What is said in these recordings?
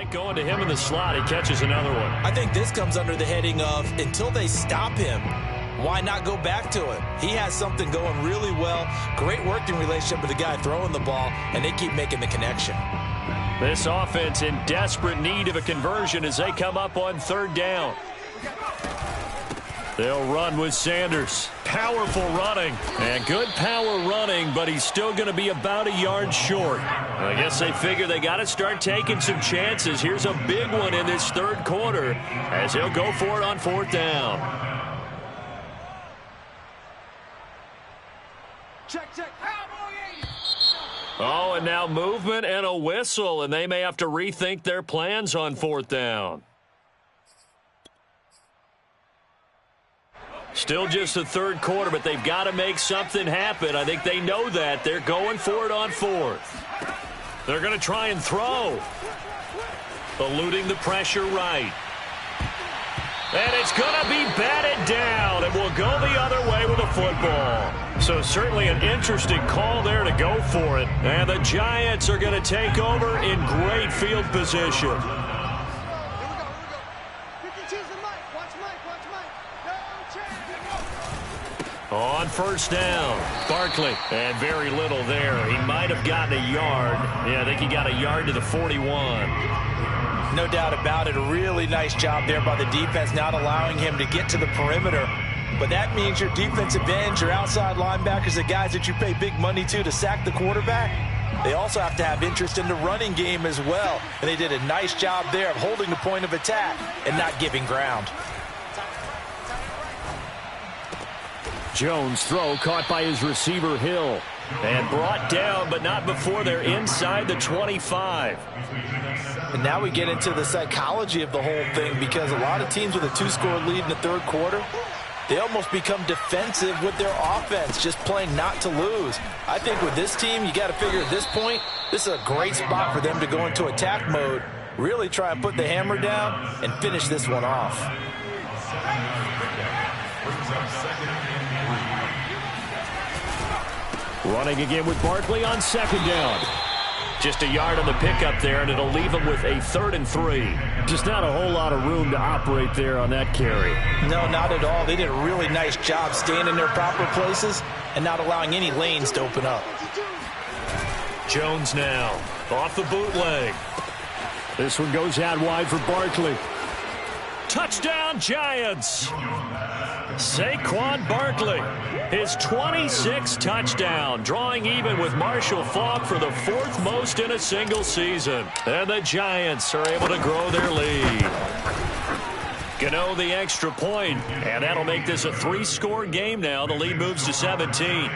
like going to him in the slot. He catches another one. I think this comes under the heading of until they stop him, why not go back to it? He has something going really well. Great working relationship with the guy throwing the ball, and they keep making the connection. This offense in desperate need of a conversion as they come up on third down. They'll run with Sanders. Powerful running. And good power running, but he's still going to be about a yard short. I guess they figure they got to start taking some chances. Here's a big one in this third quarter as he'll go for it on fourth down. Check. Oh, and now movement and a whistle, and they may have to rethink their plans on fourth down. Still just the third quarter, but they've got to make something happen. I think they know that. They're going for it on fourth. They're going to try and throw. Eluding the pressure right. And it's going to be batted down, and will go the other way with the football. So certainly an interesting call there to go for it. And the Giants are going to take over in great field position. On first down, Barkley, and very little there. He might have gotten a yard. Yeah, I think he got a yard to the 41. No doubt about it. A really nice job there by the defense, not allowing him to get to the perimeter. But that means your defensive ends, your outside linebackers, the guys that you pay big money to sack the quarterback, they also have to have interest in the running game as well. And they did a nice job there of holding the point of attack and not giving ground. Jones' throw caught by his receiver Hill and brought down, but not before they're inside the 25. And now we get into the psychology of the whole thing, because a lot of teams with a two-score lead in the third quarter, they almost become defensive with their offense, just playing not to lose. I think with this team, you got to figure at this point, this is a great spot for them to go into attack mode, really try and put the hammer down and finish this one off. Running again with Barkley on second down. Just a yard on the pickup there, and it'll leave him with a 3rd and 3. Just not a whole lot of room to operate there on that carry. No, not at all. They did a really nice job staying in their proper places and not allowing any lanes to open up. Jones now off the bootleg. This one goes out wide for Barkley. Touchdown, Giants! Saquon Barkley, his 26th touchdown, drawing even with Marshall Faulk for the 4th most in a single season. And the Giants are able to grow their lead. Gano the extra point, and that'll make this a 3-score game now. The lead moves to 17.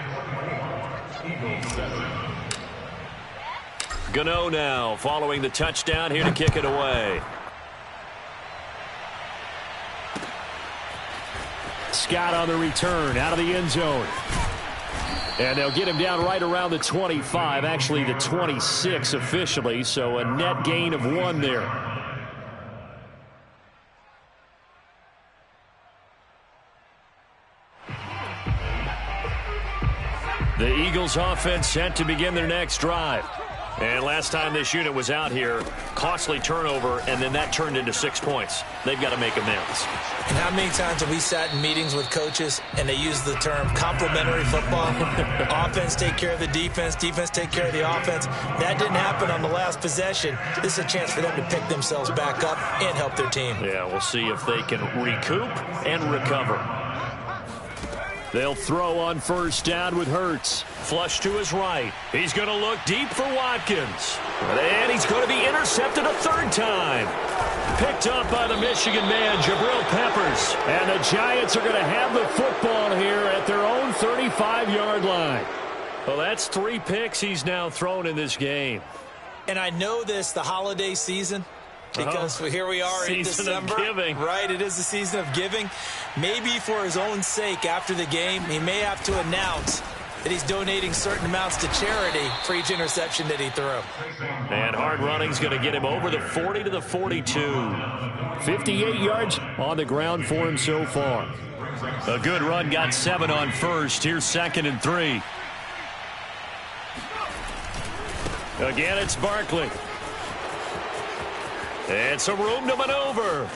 Gano now following the touchdown here to kick it away. Scott on the return out of the end zone. And they'll get him down right around the 25, actually the 26 officially, so a net gain of 1 there. The Eagles offense set to begin their next drive. And last time this unit was out here, costly turnover, and then that turned into 6 points. They've got to make amends. And how many times have we sat in meetings with coaches and they use the term complementary football? Offense take care of the defense, defense take care of the offense. That didn't happen on the last possession. This is a chance for them to pick themselves back up and help their team. Yeah, we'll see if they can recoup and recover. They'll throw on first down with Hurts. Flush to his right. He's going to look deep for Watkins. And he's going to be intercepted a 3rd time. Picked up by the Michigan man, Jabril Peppers. And the Giants are going to have the football here at their own 35-yard line. Well, that's 3 picks he's now thrown in this game. And I know this, the holiday season, because here we are in December. Season of giving. Right, it is the season of giving. Maybe for his own sake after the game, he may have to announce that he's donating certain amounts to charity for each interception that he threw. And hard running's going to get him over the 40 to the 42. 58 yards on the ground for him so far. A good run, got 7 on first. Here's 2nd and 3. Again, it's Barkley. And some room to maneuver.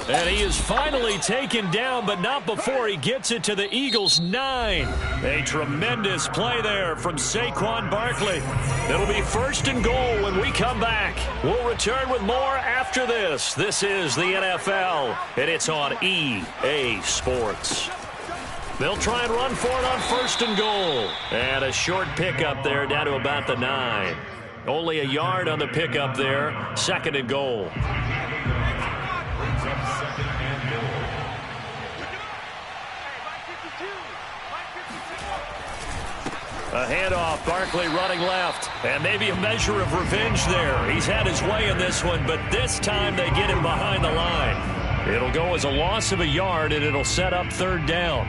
And he is finally taken down, but not before he gets it to the Eagles' 9. A tremendous play there from Saquon Barkley. It'll be 1st and goal when we come back. We'll return with more after this. This is the NFL, and it's on EA Sports. They'll try and run for it on 1st and goal. And a short pickup there down to about the 9. Only a yard on the pickup there. 2nd and goal. A handoff, Barkley running left, and maybe a measure of revenge there. He's had his way in this one, but this time they get him behind the line. It'll go as a loss of a yard, and it'll set up 3rd down.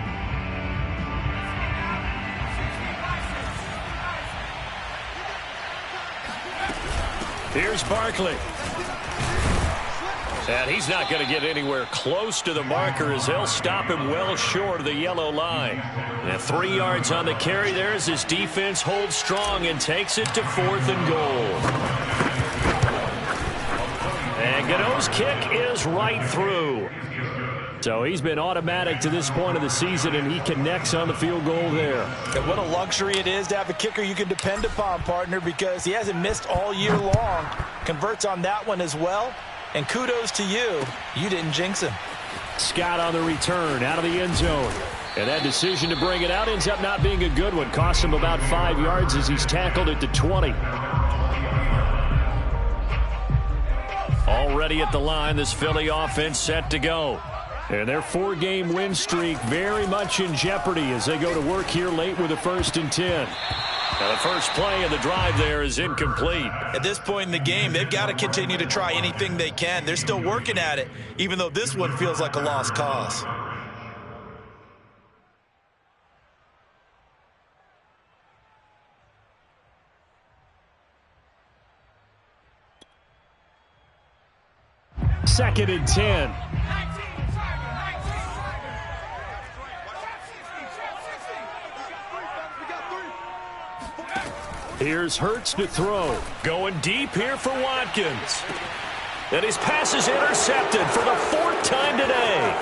Here's Barkley. And he's not going to get anywhere close to the marker as they'll stop him well short of the yellow line. And 3 yards on the carry there as his defense holds strong and takes it to 4th and goal. And Gano's kick is right through. So he's been automatic to this point of the season, and he connects on the field goal there. And what a luxury it is to have a kicker you can depend upon, partner, because he hasn't missed all year long. Converts on that one as well. And kudos to you. You didn't jinx him. Scott on the return out of the end zone. And that decision to bring it out ends up not being a good one. Costs him about 5 yards as he's tackled at the 20. Already at the line, this Philly offense set to go. And their 4-game win streak very much in jeopardy as they go to work here late with a 1st and 10. Now the first play of the drive there is incomplete. At this point in the game, they've got to continue to try anything they can. They're still working at it, even though this one feels like a lost cause. Second and 10. Here's Hurts to throw. Going deep here for Watkins. And his pass is intercepted for the 4th time today.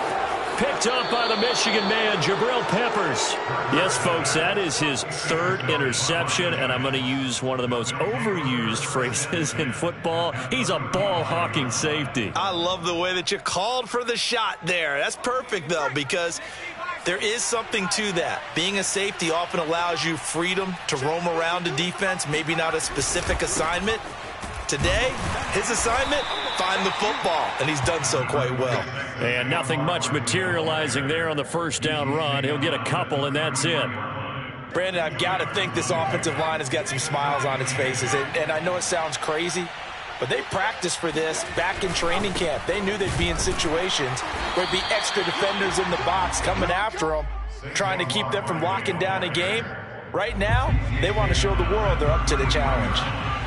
Picked up by the Michigan man, Jabril Peppers. Yes, folks, that is his 3rd interception, and I'm going to use one of the most overused phrases in football. He's a ball-hawking safety. I love the way that you called for the shot there. That's perfect, though, because there is something to that. Being a safety often allows you freedom to roam around a defense, maybe not a specific assignment. Today, his assignment, find the football, and he's done so quite well. And nothing much materializing there on the 1st down run. He'll get a couple, and that's it. Brandon, I've got to think this offensive line has got some smiles on its faces, and I know it sounds crazy, but they practiced for this back in training camp. They knew they'd be in situations where there'd be extra defenders in the box coming after them, trying to keep them from locking down a game. Right now, they want to show the world they're up to the challenge.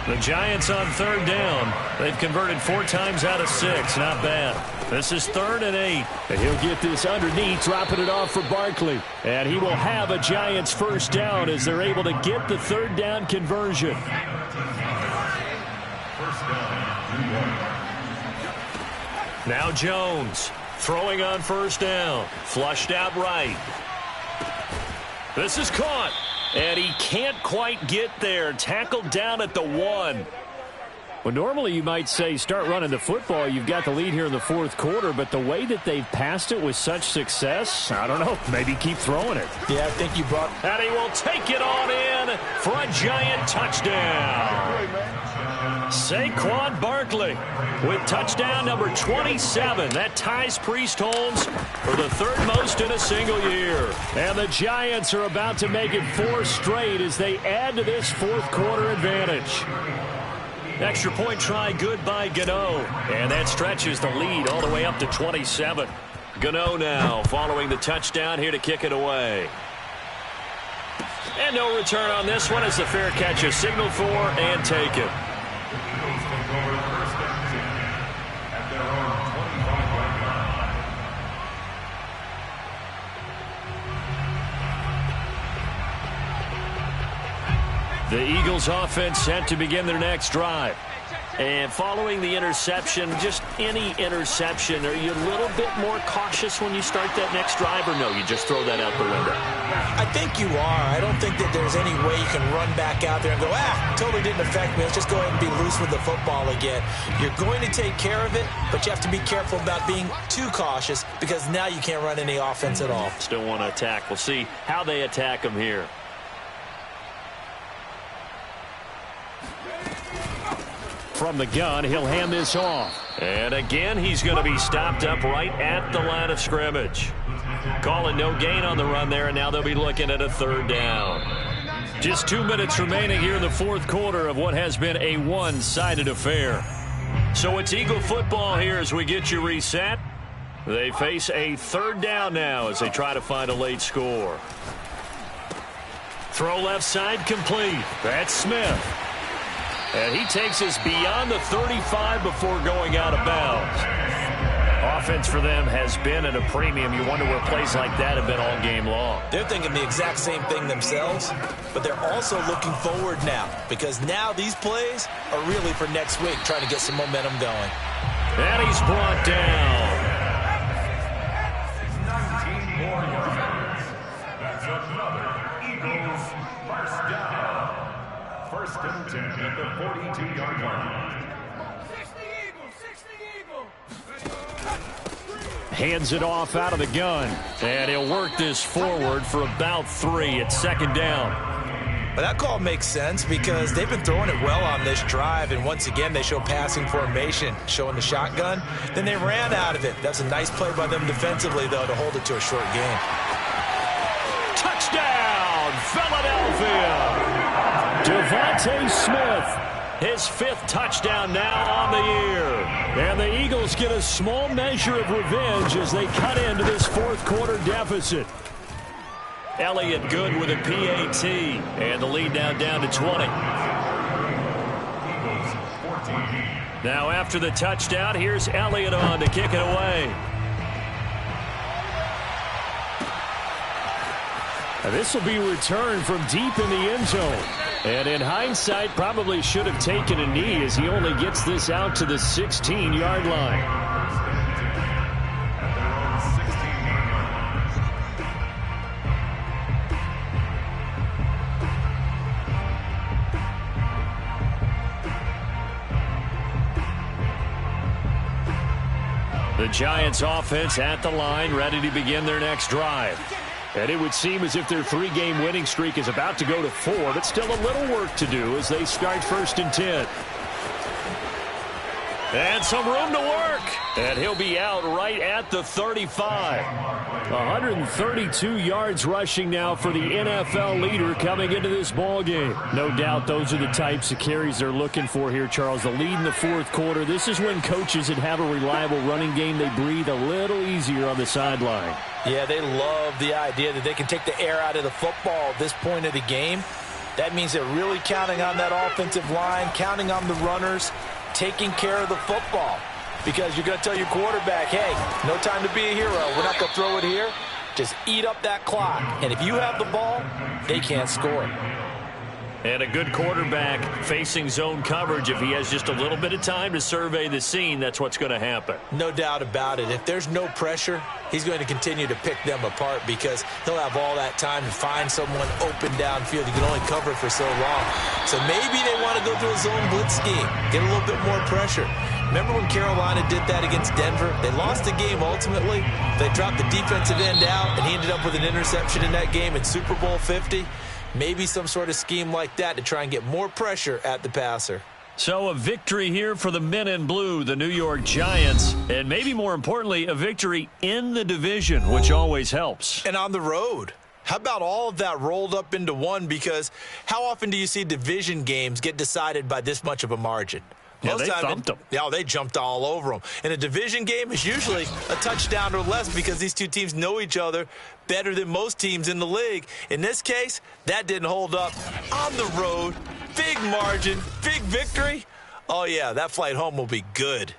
The Giants on 3rd down. They've converted 4 times out of 6. Not bad. This is 3rd and 8. And he'll get this underneath, dropping it off for Barkley. And he will have a Giants 1st down as they're able to get the 3rd down conversion. Now Jones throwing on 1st down. Flushed out right. This is caught. And he can't quite get there. Tackled down at the 1. Well, normally you might say start running the football. You've got the lead here in the 4th quarter. But the way that they've passed it with such success, I don't know, maybe keep throwing it. Yeah, I think you brought... And he will take it on in for a Giant touchdown. Saquon Barkley with touchdown number 27. That ties Priest Holmes for the 3rd most in a single year. And the Giants are about to make it 4 straight as they add to this 4th quarter advantage. Extra point try good by Gano. And that stretches the lead all the way up to 27. Gano now following the touchdown here to kick it away. And no return on this one as the fair catch is signaled for and taken. The Eagles offense set to begin their next drive. And following the interception, just any interception, are you a little bit more cautious when you start that next drive, or no, you just throw that out the window? I think you are. I don't think that there's any way you can run back out there and go, totally didn't affect me. Let's just go ahead and be loose with the football again. You're going to take care of it, but you have to be careful about being too cautious because now you can't run any offense at all. Still want to attack. We'll see how they attack them here. From the gun, he'll hand this off. And again, he's going to be stopped up right at the line of scrimmage. Calling no gain on the run there, and now they'll be looking at a third down. Just 2 minutes remaining here in the fourth quarter of what has been a one-sided affair. So it's Eagle football here as we get you reset. They face a third down now as they try to find a late score. Throw left side complete. That's Smith. And he takes us beyond the 35 before going out of bounds. Offense for them has been at a premium. You wonder where plays like that have been all game long. They're thinking the exact same thing themselves, but they're also looking forward now because now these plays are really for next week, trying to get some momentum going. And he's brought down. 19 more yards. That's another Eagles first down. First and 10 at the 42-yard line. 60 Eagle. Hands it off out of the gun. And he'll work this forward for about 3 at second down. But that call makes sense because they've been throwing it well on this drive, and once again they show passing formation, showing the shotgun. Then they ran out of it. That's a nice play by them defensively, though, to hold it to a short gain. Touchdown, Philadelphia! Devontae Smith, his 5th touchdown now on the year. And the Eagles get a small measure of revenge as they cut into this fourth quarter deficit. Elliott good with a PAT, and the lead now down to 20. Now after the touchdown, here's Elliott on to kick it away. And this will be returned from deep in the end zone. And in hindsight, probably should have taken a knee as he only gets this out to the 16-yard line. The Giants offense at the line, ready to begin their next drive. And it would seem as if their 3-game winning streak is about to go to 4, but still a little work to do as they start first and 10. And some room to work. And he'll be out right at the 35. 132 yards rushing now for the NFL leader coming into this ball game. No doubt those are the types of carries they're looking for here, Charles. The lead in the fourth quarter. This is when coaches that have a reliable running game, they breathe a little easier on the sideline. Yeah, they love the idea that they can take the air out of the football at this point of the game. That means they're really counting on that offensive line, counting on the runners, taking care of the football. Because you're going to tell your quarterback, hey, no time to be a hero. We're not going to throw it here. Just eat up that clock. And if you have the ball, they can't score. And a good quarterback facing zone coverage, if he has just a little bit of time to survey the scene, that's what's going to happen. No doubt about it. If there's no pressure, he's going to continue to pick them apart because he'll have all that time to find someone open downfield. He can only cover for so long. So maybe they want to go through a zone blitz scheme, get a little bit more pressure. Remember when Carolina did that against Denver? They lost the game ultimately. They dropped the defensive end out, and he ended up with an interception in that game in Super Bowl 50. Maybe some sort of scheme like that to try and get more pressure at the passer. So a victory here for the men in blue, the New York Giants, and maybe more importantly, a victory in the division, which always helps. And on the road. How about all of that rolled up into one? Because how often do you see division games get decided by this much of a margin? Yeah, they thumped them. Yeah, they jumped all over them. And a division game is usually a touchdown or less because these two teams know each other better than most teams in the league. In this case, that didn't hold up. On the road, big margin, big victory. Oh, yeah, that flight home will be good.